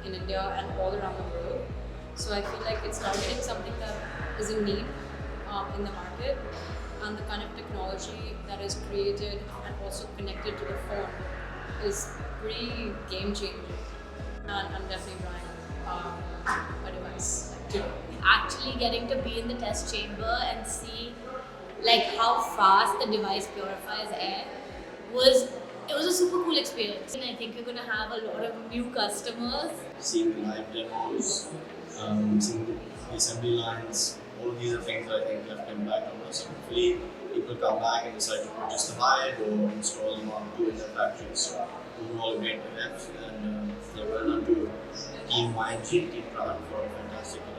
in India and all around the world. So I feel like it's targeting something that is in need in the market, and the kind of technology that is created and also connected to the phone is pretty game changing. And I'm definitely buying a device today. Actually getting to be in the test chamber and see like how fast the device purifies air was it was a super cool experience. And I think you're gonna have a lot of new customers. Seeing the live demos, seeing the assembly lines, all of these are things that I think left impact on us. Hopefully, people come back and decide to just buy it or install them onto their factories. So, overall, a great event, and well done to Team YNG and Team Praan for a fantastic event.